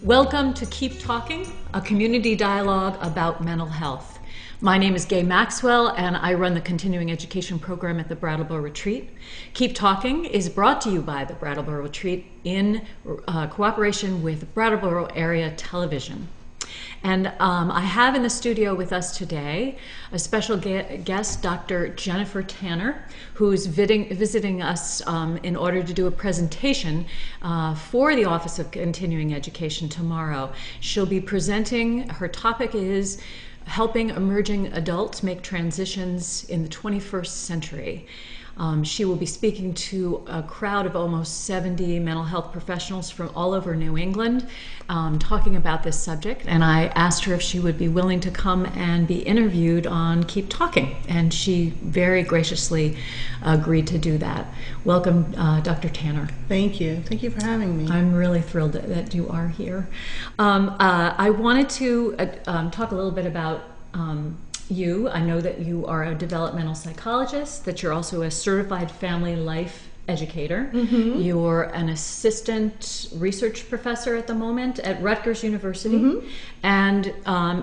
Welcome to Keep Talking, a community dialogue about mental health. My name is Gay Maxwell, and I run the continuing education program at the Brattleboro Retreat. Keep Talking is brought to you by the Brattleboro Retreat in cooperation with Brattleboro Area Television. And I have in the studio with us today a special guest, Dr. Jennifer Tanner, who's visiting us in order to do a presentation for the Office of Continuing Education tomorrow. She'll be presenting, her topic is helping emerging adults make transitions in the 21st century. She will be speaking to a crowd of almost 70 mental health professionals from all over New England, talking about this subject. And I asked her if she would be willing to come and be interviewed on Keep Talking, and she very graciously agreed to do that. Welcome, Dr. Tanner. Thank you. Thank you for having me. I'm really thrilled that you are here. I wanted to talk a little bit about you. I know that you are a developmental psychologist, that you're also a certified family life educator. Mm-hmm. You're an assistant research professor at the moment at Rutgers University, mm-hmm. and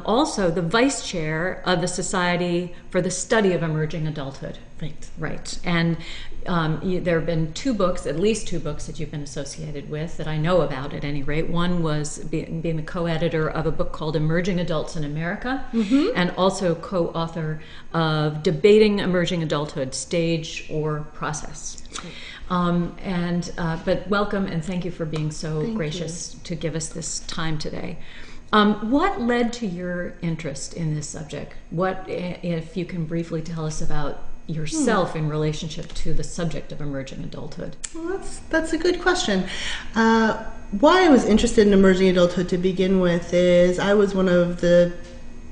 also the vice chair of the Society for the Study of Emerging Adulthood. Right. And there have been at least two books that you've been associated with that I know about at any rate. One was being the co-editor of a book called Emerging Adults in America, mm-hmm. and also co-author of Debating Emerging Adulthood, Stage or Process. But welcome and thank you for being so gracious to give us this time today. What led to your interest in this subject? What, if you can briefly tell us about yourself in relationship to the subject of emerging adulthood? Well, that's a good question. Why I was interested in emerging adulthood to begin with is I was one of the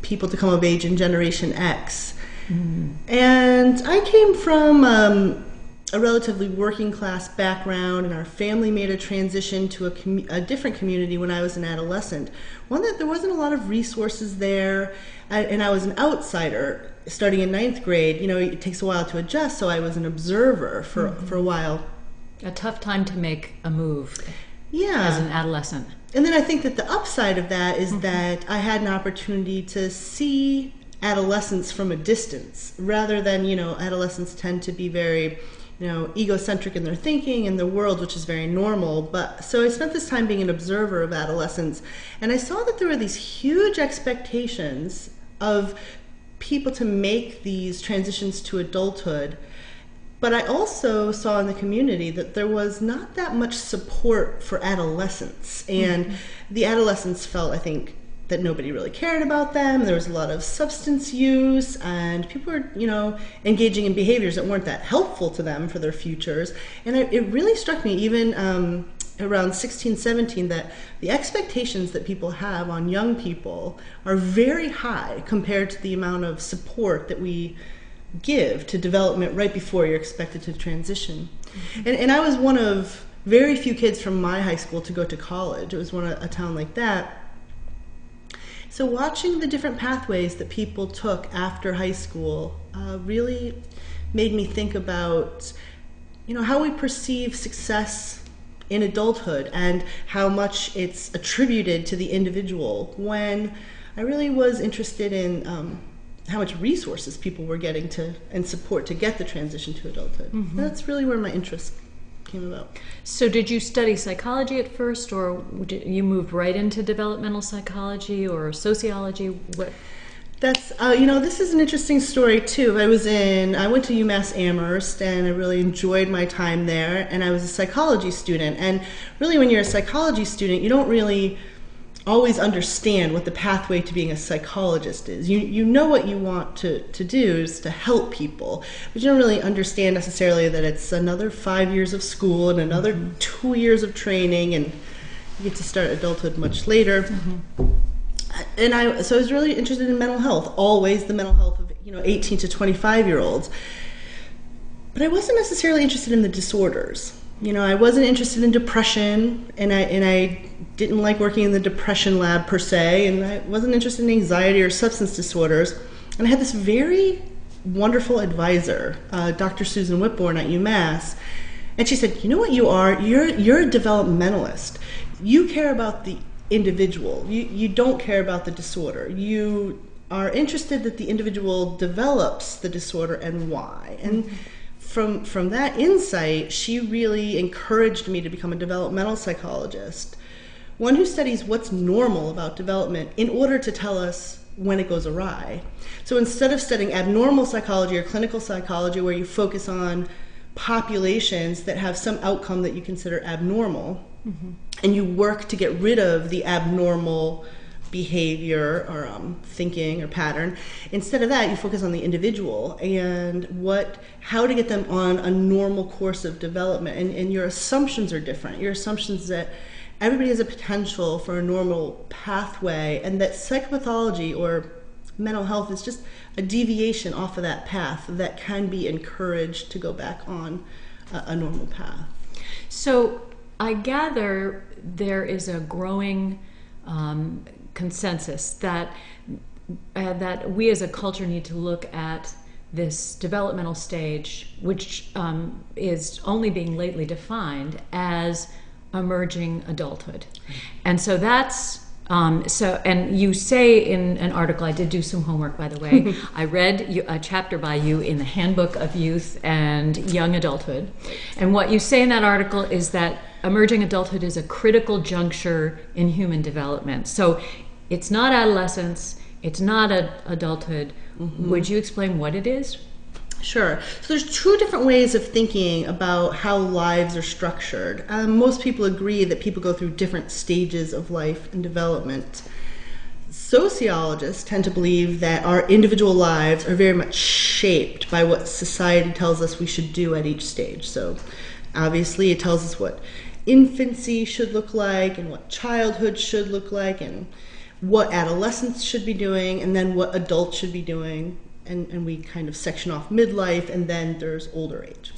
people to come of age in Generation X. Mm. And I came from a relatively working class background, and our family made a transition to a different community when I was an adolescent. One that there wasn't a lot of resources there, and I was an outsider. Starting in 9th grade, it takes a while to adjust, so I was an observer for a while. A tough time to make a move as an adolescent. And then I think that the upside of that is that I had an opportunity to see adolescence from a distance, rather than, adolescents tend to be very, egocentric in their thinking and the world, which is very normal. But so I spent this time being an observer of adolescence, and I saw that there were these huge expectations of people to make these transitions to adulthood. But I also saw in the community that there was not that much support for adolescents, and the adolescents felt, I think, that nobody really cared about them. There was a lot of substance use, and people were, engaging in behaviors that weren't that helpful to them for their futures. And it really struck me, even around 16, 17, that the expectations that people have on young people are very high compared to the amount of support that we give to development right before you're expected to transition. Mm-hmm. And I was one of very few kids from my high school to go to college. It was a town like that. So watching the different pathways that people took after high school really made me think about, how we perceive success in adulthood and how much it's attributed to the individual, when I really was interested in how much resources people were getting and support to get the transition to adulthood. Mm-hmm. That's really where my interest came about. So did you study psychology at first, or you moved right into developmental psychology or sociology? What? That's, this is an interesting story too. I went to UMass Amherst, and I really enjoyed my time there, and I was a psychology student. And really, when you're a psychology student, you don't really always understand what the pathway to being a psychologist is. You know what you want to do is to help people, but you don't really understand necessarily that it's another 5 years of school and another 2 years of training, and you get to start adulthood much later. Mm-hmm. And so I was really interested in mental health, always the mental health of 18 to 25-year-olds. But I wasn't necessarily interested in the disorders. I wasn't interested in depression, and I didn't like working in the depression lab per se, and I wasn't interested in anxiety or substance disorders. And I had this very wonderful advisor, Dr. Susan Whitbourne at UMass, and she said, "You know what you are? You're a developmentalist. You care about the individual. You don't care about the disorder. You are interested that the individual develops the disorder and why. And from that insight, she really encouraged me to become a developmental psychologist, one who studies what's normal about development in order to tell us when it goes awry. So instead of studying abnormal psychology or clinical psychology, where you focus on populations that have some outcome that you consider abnormal, and you work to get rid of the abnormal behavior or thinking or pattern, instead of that, you focus on the individual and how to get them on a normal course of development. And your assumptions are different. Your assumptions that everybody has a potential for a normal pathway, and that psychopathology or mental health is just a deviation off of that path that can be encouraged to go back on a normal path. So I gather there is a growing consensus that we as a culture need to look at this developmental stage, which is only being lately defined as emerging adulthood. And so that's and you say in an article, I did do some homework, by the way. I read a chapter by you in the Handbook of Youth and Young Adulthood. And what you say in that article is that emerging adulthood is a critical juncture in human development. So it's not adolescence, it's not adulthood. Would you explain what it is? Sure. So there's two different ways of thinking about how lives are structured. Most people agree that people go through different stages of life and development. Sociologists tend to believe that our individual lives are very much shaped by what society tells us we should do at each stage. So obviously it tells us what infancy should look like and what childhood should look like and what adolescents should be doing and then what adults should be doing. And we kind of section off midlife, and then there's older age.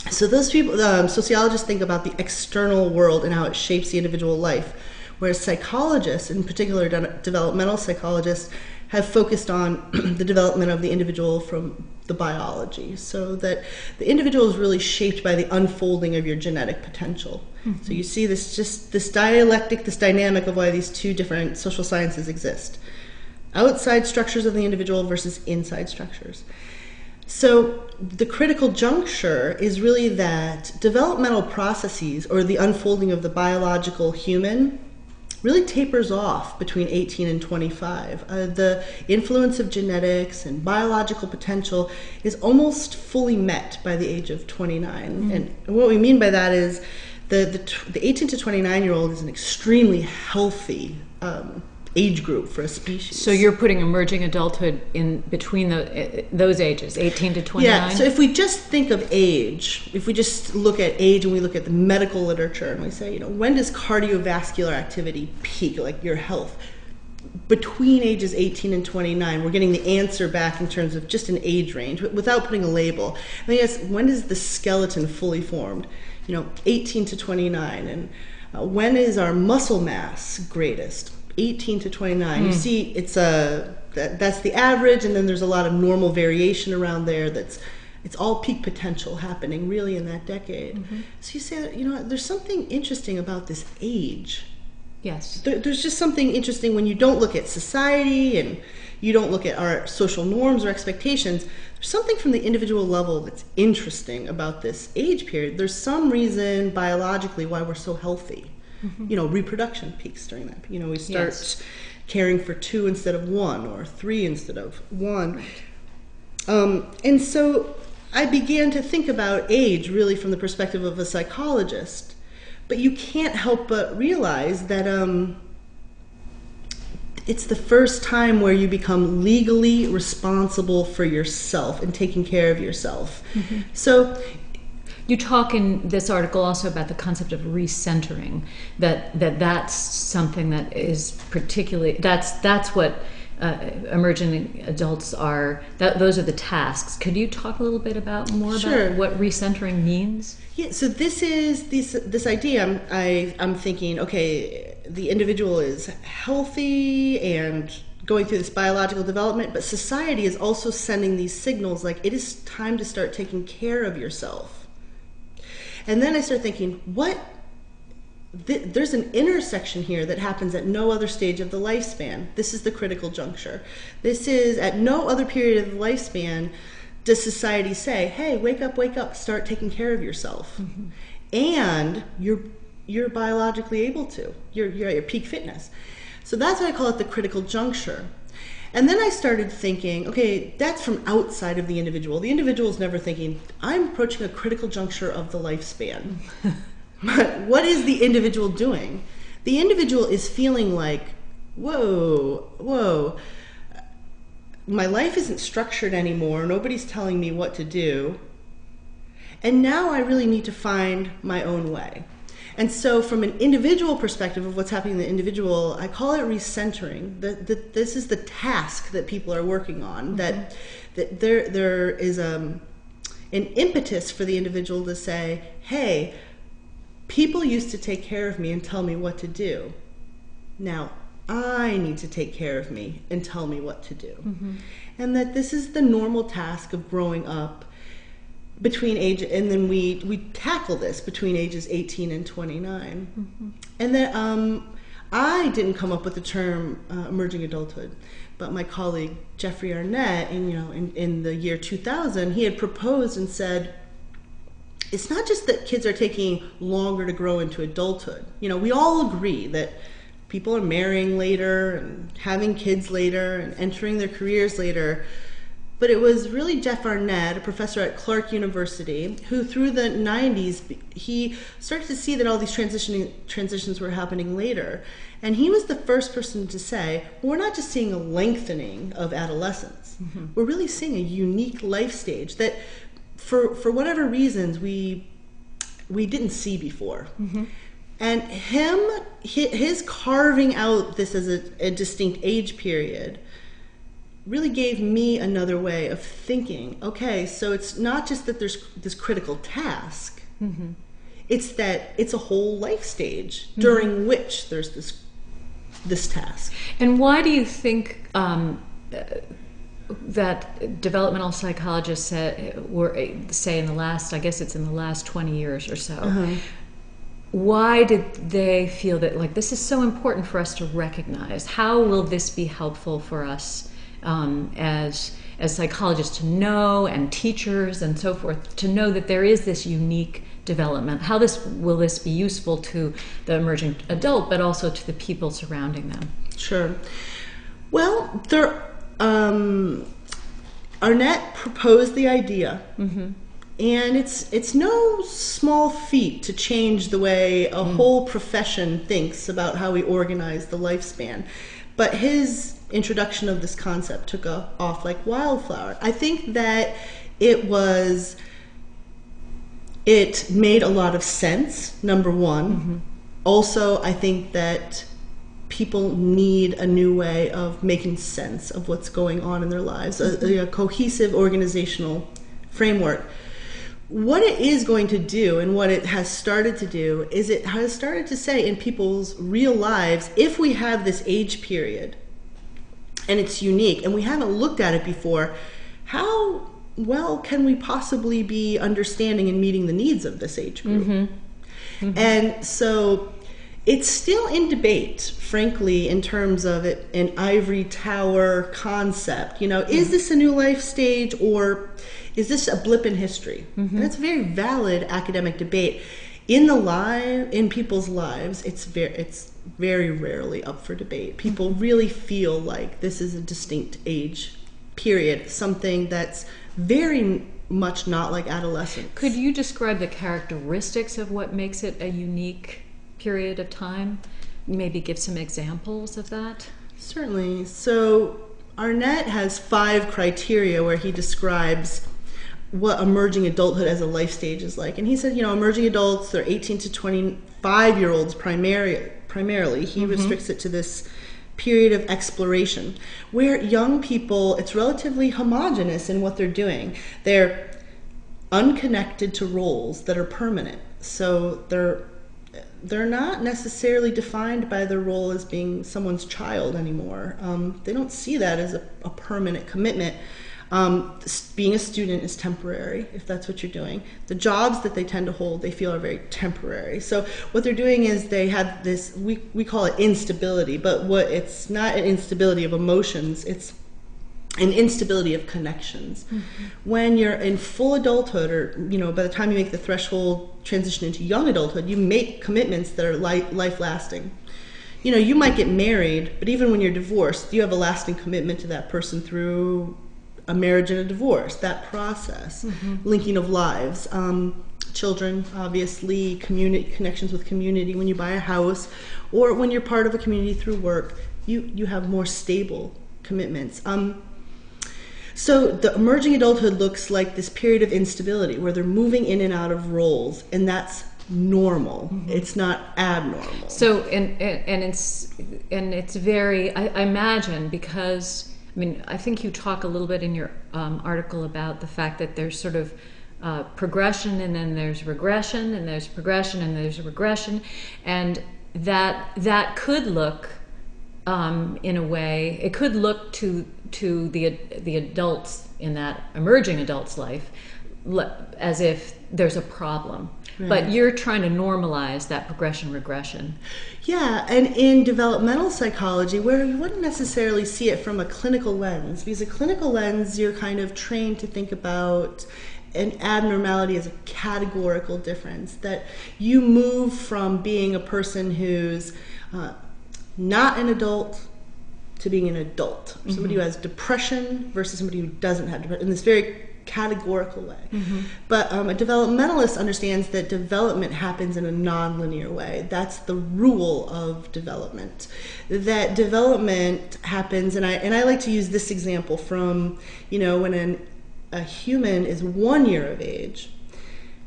So those people, sociologists think about the external world and how it shapes the individual life, whereas psychologists, in particular developmental psychologists, have focused on the development of the individual from the biology, so that the individual is really shaped by the unfolding of your genetic potential. So you see this dialectic, this dynamic of why these two different social sciences exist. Outside structures of the individual versus inside structures. So the critical juncture is really that developmental processes, or the unfolding of the biological human, really tapers off between 18 and 25. The influence of genetics and biological potential is almost fully met by the age of 29. And what we mean by that is the 18 to 29-year-old is an extremely healthy age group for a species. So you're putting emerging adulthood in between those ages, 18 to 29? Yeah, so if we just think of age, if we just look at age and we look at the medical literature and we say, when does cardiovascular activity peak, like your health? Between ages 18 and 29, we're getting the answer back in terms of just an age range, without putting a label. I mean, yes, when is the skeleton fully formed? 18 to 29. And when is our muscle mass greatest? 18 to 29. You see, it's that's the average, and then there's a lot of normal variation around there. It's all peak potential happening really in that decade. So you say that there's something interesting about this age. Yes. There's just something interesting when you don't look at society and you don't look at our social norms or expectations. There's something from the individual level that's interesting about this age period. There's some reason biologically why we're so healthy. Reproduction peaks during that. We start caring for 2 instead of 1, or 3 instead of 1. And so I began to think about age really from the perspective of a psychologist. But you can't help but realize that it's the first time where you become legally responsible for yourself and taking care of yourself. So you talk in this article also about the concept of recentering, that's something that is particularly, that's what emerging adults are, those are the tasks. Could you talk a little bit about what recentering means? Yeah, so this is this idea, I'm thinking, okay, the individual is healthy and going through this biological development, but society is also sending these signals like it is time to start taking care of yourself. And then I start thinking, what there's an intersection here that happens at no other stage of the lifespan. This is the critical juncture. This is at no other period of the lifespan does society say, hey, wake up, start taking care of yourself. And you're biologically able to. You're at your peak fitness. So that's why I call it the critical juncture. And then I started thinking, okay, that's from outside of the individual. The individual is never thinking, I'm approaching a critical juncture of the lifespan. But what is the individual doing? The individual is feeling like, whoa, my life isn't structured anymore. Nobody's telling me what to do. And now I really need to find my own way. And so from an individual perspective of what's happening in the individual, I call it recentering. This is the task that people are working on, that there is an impetus for the individual to say, hey, people used to take care of me and tell me what to do. Now I need to take care of me and tell me what to do. And that this is the normal task of growing up between age, and then we tackle this between ages 18 and 29. And then I didn't come up with the term emerging adulthood, but my colleague Jeffrey Arnett, in the year 2000, he had proposed and said, it's not just that kids are taking longer to grow into adulthood. We all agree that people are marrying later and having kids later and entering their careers later. But it was really Jeff Arnett, a professor at Clark University, who through the 90s, he started to see that all these transitions were happening later. And he was the first person to say, well, we're not just seeing a lengthening of adolescence. We're really seeing a unique life stage that for whatever reasons we didn't see before. And his carving out this as a distinct age period really gave me another way of thinking. Okay, so it's not just that there's this critical task, it's that it's a whole life stage during which there's this task. And why do you think that developmental psychologists say in the last, I guess it's in the last 20 years or so, why did they feel that this is so important for us to recognize? How will this be helpful for us as psychologists to know, and teachers and so forth, to know that there is this unique development? How will this be useful to the emerging adult, but also to the people surrounding them? Sure. Well, Arnett proposed the idea, and it's no small feat to change the way a whole profession thinks about how we organize the lifespan. But his introduction of this concept took off like wildfire. I think that it made a lot of sense, number one. Also, I think that people need a new way of making sense of what's going on in their lives, a cohesive organizational framework. What it is going to do, and what it has started to do, is it has started to say in people's real lives, if we have this age period, and it's unique, and we haven't looked at it before, how well can we possibly be understanding and meeting the needs of this age group? And so it's still in debate, frankly, in terms of an ivory tower concept. Is this a new life stage, or is this a blip in history? And it's a very valid academic debate. In people's lives, it's very rarely up for debate. People really feel like this is a distinct age period, something that's very much not like adolescence. Could you describe the characteristics of what makes it a unique period of time? Maybe give some examples of that? Certainly. So Arnett has 5 criteria where he describes what emerging adulthood as a life stage is like. And he said, emerging adults, they're 18 to 25-year-olds primarily. He restricts it to this period of exploration, where young people, it's relatively homogenous in what they're doing. They're unconnected to roles that are permanent. So they're not necessarily defined by their role as being someone's child anymore. They don't see that as a permanent commitment. Being a student is temporary, if that's what you're doing. The jobs that they tend to hold, they feel are very temporary. So what they're doing is they have this, we call it instability, but it's not an instability of emotions, it's an instability of connections. When you're in full adulthood, or by the time you make the threshold transition into young adulthood, you make commitments that are life lasting. You might get married, but even when you're divorced, you have a lasting commitment to that person through a marriage and a divorce, that process, linking of lives, children, obviously, connections with community. When you buy a house, or when you're part of a community through work, you have more stable commitments. So the emerging adulthood looks like this period of instability where they're moving in and out of roles, and that's normal. It's not abnormal. So and it's very, I imagine, because I think you talk a little bit in your article about the fact that there's sort of progression, and then there's regression, and there's progression, and there's regression, and that could look in a way, it could look to the adults in that emerging adult's life as if there's a problem. Right. But you're trying to normalize that progression regression. Yeah, and in developmental psychology, where you wouldn't necessarily see it from a clinical lens, because a clinical lens, you're kind of trained to think about an abnormality as a categorical difference, that you move from being a person who's not an adult to being an adult, or somebody who has depression versus somebody who doesn't have depression, in this very categorical way. But a developmentalist understands that development happens in a non-linear way. That's the rule of development. That development happens, and I like to use this example from, when a human is 1 year of age,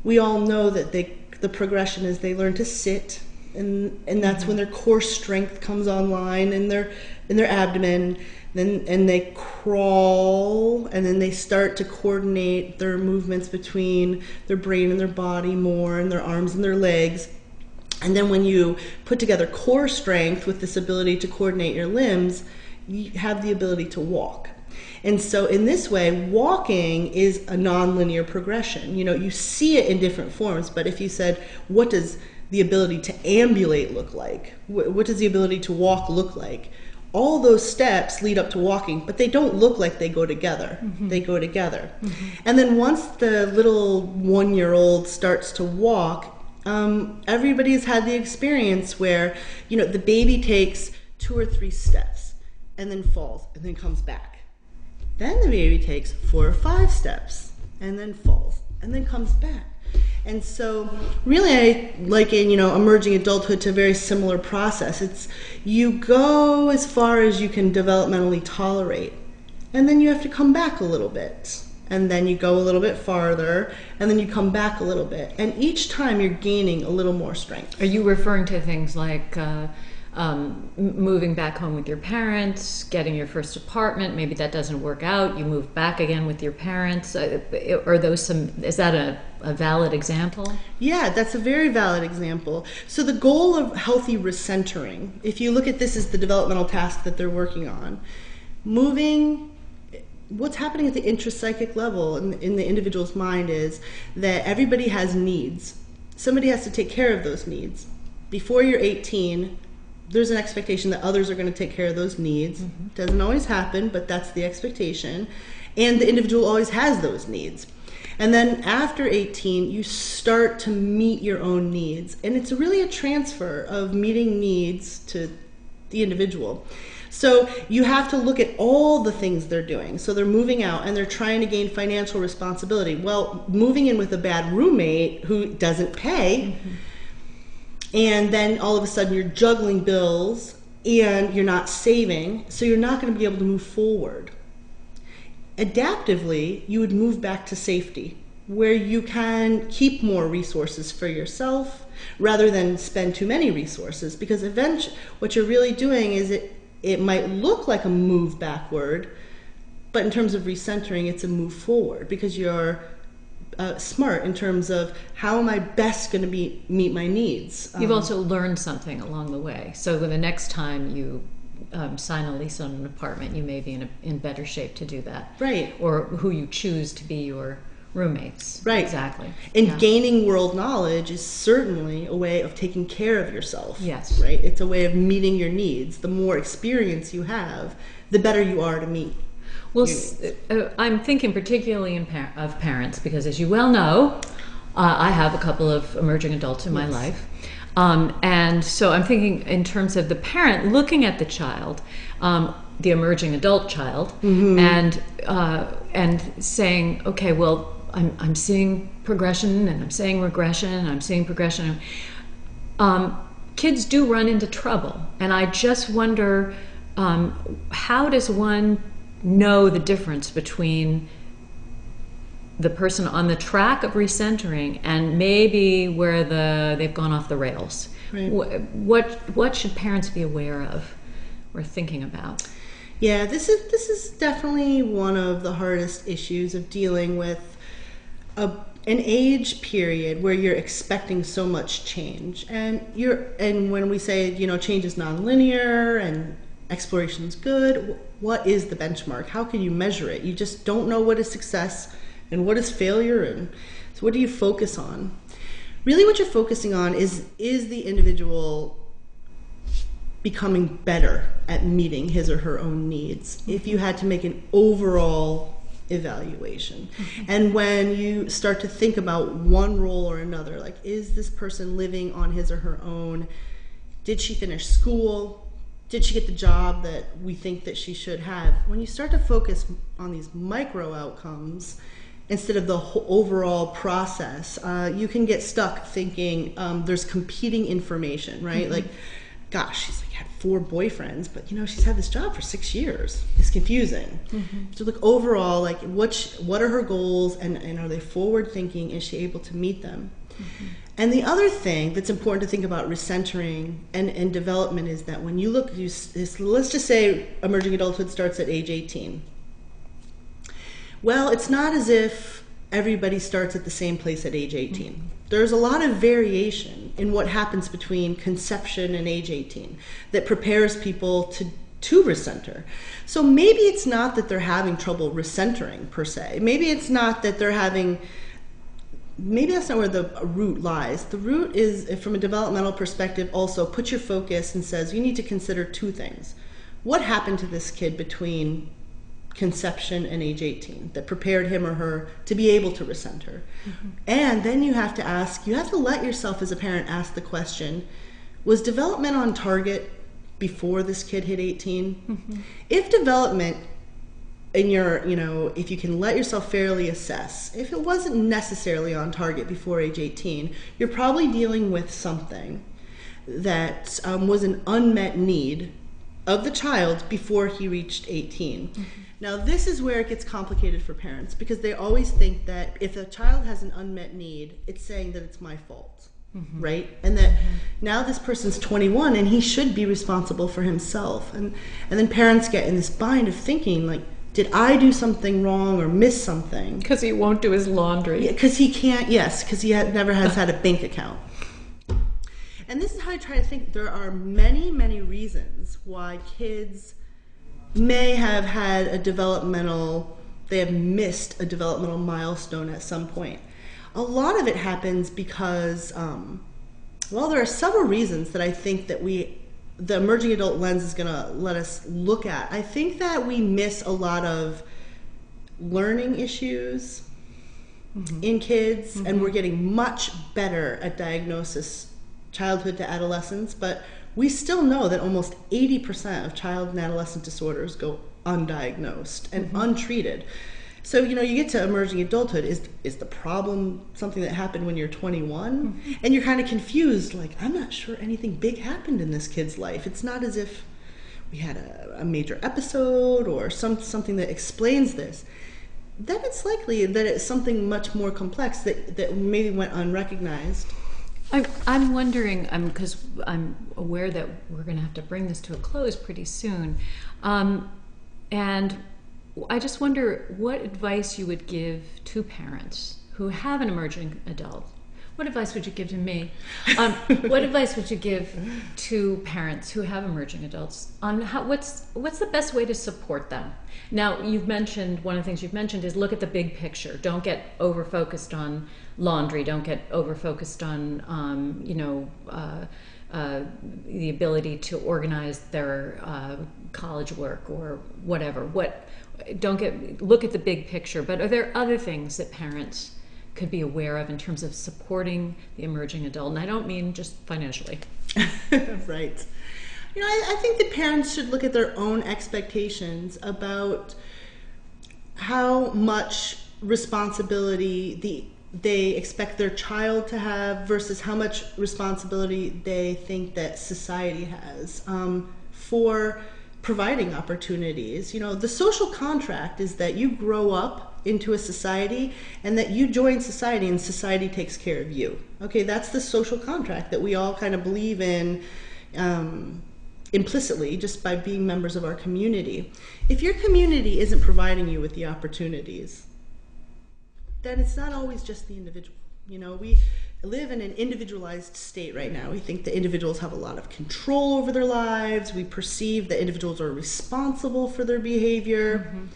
we all know that the progression is they learn to sit, and that's when their core strength comes online in their abdomen. And they crawl, and then they start to coordinate their movements between their brain and their body more, and their arms and their legs. And then when you put together core strength with this ability to coordinate your limbs, you have the ability to walk. And so in this way, walking is a nonlinear progression. You see it in different forms, but if you said, what does the ability to ambulate look like? What does the ability to walk look like? All those steps lead up to walking, but they don't look like they go together. They go together. And then once the little 1 year old starts to walk, everybody's had the experience where, the baby takes 2 or 3 steps and then falls and then comes back. Then the baby takes 4 or 5 steps and then falls and then comes back. And so really I liken, emerging adulthood to a very similar process. It's you go as far as you can developmentally tolerate, and then you have to come back a little bit. And then you go a little bit farther, and then you come back a little bit. And each time you're gaining a little more strength. Are you referring to things like moving back home with your parents, getting your first apartment, maybe that doesn't work out, you move back again with your parents? Is that a valid example? Yeah, that's a very valid example. So the goal of healthy recentering, if you look at this as the developmental task that they're working on, what's happening at the intrapsychic level in the individual's mind is that everybody has needs. Somebody has to take care of those needs. Before you're 18, there's an expectation that others are going to take care of those needs. Doesn't always happen, but that's the expectation. And the individual always has those needs. And then after 18, you start to meet your own needs. And it's really a transfer of meeting needs to the individual. So you have to look at all the things they're doing. So they're moving out and they're trying to gain financial responsibility. Well, moving in with a bad roommate who doesn't pay, and then all of a sudden you're juggling bills and you're not saving, so you're not going to be able to move forward. Adaptively, you would move back to safety, where you can keep more resources for yourself rather than spend too many resources, because eventually what you're really doing is it might look like a move backward, but in terms of recentering, it's a move forward, because you're smart in terms of how am I best going to meet my needs. You've also learned something along the way. So the next time you sign a lease on an apartment, you may be in better shape to do that. Right. Or who you choose to be your roommates. Right. Exactly. And gaining world knowledge is certainly a way of taking care of yourself. Yes. Right? It's a way of meeting your needs. The more experience you have, the better you are to meet. Well, I'm thinking particularly of parents, because as you well know, I have a couple of emerging adults in my life. And so I'm thinking in terms of the parent looking at the child, the emerging adult child, and saying, okay, well, I'm seeing progression, and I'm seeing regression, and I'm seeing progression. Kids do run into trouble, and I just wonder, how does one know the difference between the person on the track of recentering and maybe where they've gone off the rails? Right. What should parents be aware of or thinking about? Yeah, this is definitely one of the hardest issues of dealing with an age period where you're expecting so much change, and when we say change is nonlinear and exploration is good, what is the benchmark? How can you measure it? You just don't know what is success and what is failure, and so what do you focus on? Really what you're focusing on is the individual becoming better at meeting his or her own needs, if you had to make an overall evaluation. And when you start to think about one role or another, like, is this person living on his or her own? Did she finish school? Did she get the job that we think that she should have? When you start to focus on these micro outcomes instead of the whole overall process, you can get stuck thinking there's competing information, right? Like, gosh, she's had 4 boyfriends, but she's had this job for 6 years. It's confusing. So look overall, like, what are her goals, and are they forward thinking? Is she able to meet them? And the other thing that's important to think about recentering and development is that when you look, let's just say emerging adulthood starts at age 18. Well, it's not as if everybody starts at the same place at age 18. There's a lot of variation in what happens between conception and age 18 that prepares people to recenter. So maybe it's not that they're having trouble recentering per se. Maybe it's not that maybe that's not where the root lies. The root is, from a developmental perspective, also put your focus and says you need to consider 2 things. What happened to this kid between conception and age 18 that prepared him or her to be able to recenter? And then you have to let yourself as a parent ask the question, was development on target before this kid hit 18? If development if you can let yourself fairly assess, if it wasn't necessarily on target before age 18, you're probably dealing with something that was an unmet need of the child before he reached 18. Now, this is where it gets complicated for parents, because they always think that if a child has an unmet need, it's saying that it's my fault, right? And that now this person's 21 and he should be responsible for himself. And then parents get in this bind of thinking, like, did I do something wrong or miss something? Because he won't do his laundry. Because he can't, yes, because he never has had a bank account. And this is how I try to think. There are many, many reasons why kids may have had they have missed a developmental milestone at some point. A lot of it happens because, there are several reasons that I think that the emerging adult lens is going to let us look at. I think that we miss a lot of learning issues in kids, and we're getting much better at diagnosis, childhood to adolescence, but we still know that almost 80% of child and adolescent disorders go undiagnosed and untreated. So, you get to emerging adulthood, is the problem something that happened when you're 21? And you're kind of confused, like, I'm not sure anything big happened in this kid's life. It's not as if we had a major episode or something that explains this. Then it's likely that it's something much more complex that maybe went unrecognized. I'm wondering, because I'm aware that we're going to have to bring this to a close pretty soon, and I just wonder what advice you would give to parents who have an emerging adult, What advice would you give to me? What advice would you give to parents who have emerging adults on what's the best way to support them? Now, you've mentioned, one of the things you've mentioned is look at the big picture. Don't get over-focused on laundry. Don't get over-focused on, the ability to organize their college work or whatever. Look at the big picture. But are there other things that parents could be aware of in terms of supporting the emerging adult? And I don't mean just financially. Right. I think that parents should look at their own expectations about how much responsibility they expect their child to have versus how much responsibility they think that society has for providing opportunities. The social contract is that you grow up into a society and that you join society and society takes care of you. Okay, that's the social contract that we all kind of believe in implicitly just by being members of our community. If your community isn't providing you with the opportunities, then it's not always just the individual. We live in an individualized state right now. We think that individuals have a lot of control over their lives. We perceive that individuals are responsible for their behavior. Mm-hmm.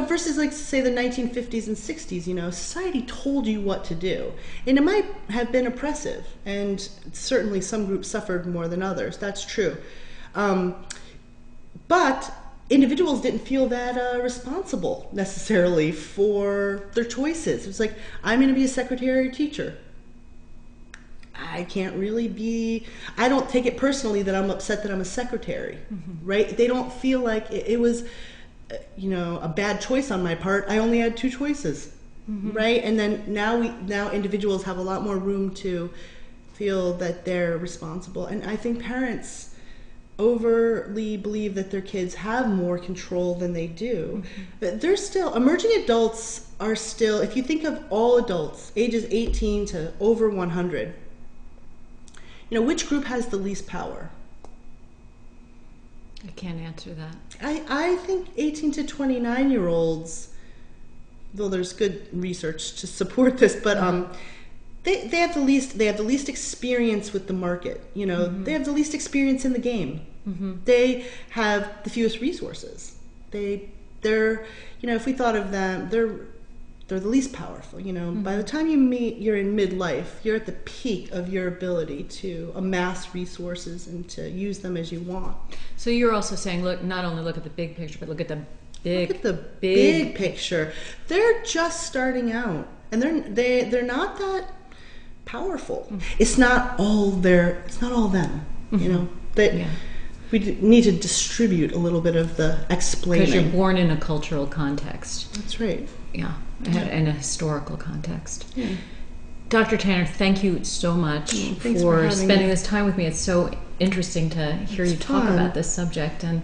Versus like say the 1950s and 60s, society told you what to do. And it might have been oppressive, and certainly some groups suffered more than others. That's true. But individuals didn't feel that responsible necessarily for their choices. It was like, I'm going to be a secretary or teacher. I don't take it personally that I'm upset that I'm a secretary, mm-hmm. right? They don't feel like it was a bad choice on my part. I only had two choices, mm-hmm. right? And then now individuals have a lot more room to feel that they're responsible. And I think parents overly believe that their kids have more control than they do. Mm-hmm. But emerging adults are still, if you think of all adults, ages 18 to over 100, which group has the least power? I can't answer that. I think 18 to 29-year-olds, though there's good research to support this, but they have the least experience with the market. Mm-hmm. They have the least experience in the game. Mm-hmm. They have the fewest resources. They're if we thought of them, they're the least powerful. Mm-hmm. By the time you're in midlife, you're at the peak of your ability to amass resources and to use them as you want. So you're also saying, not only look at the big picture, but look at the big picture. They're just starting out, and they're not that powerful. Mm-hmm. It's not all them. Mm-hmm. We need to distribute a little bit of the explaining. Because you're born in a cultural context. That's right. Yeah, in a historical context. Yeah. Dr. Tanner, thank you so much for spending this time with me. It's so interesting to hear you talk about this subject, and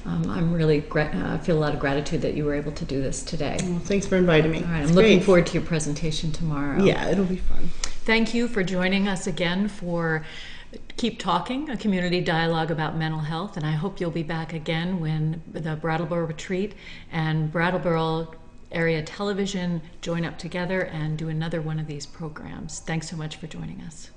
I'm really feel a lot of gratitude that you were able to do this today. Well, thanks for inviting me. All right, I'm looking forward to your presentation tomorrow. Yeah, it'll be fun. Thank you for joining us again for Keep Talking, a community dialogue about mental health, and I hope you'll be back again when the Brattleboro Retreat and Brattleboro Area Television join up together and do another one of these programs. Thanks so much for joining us.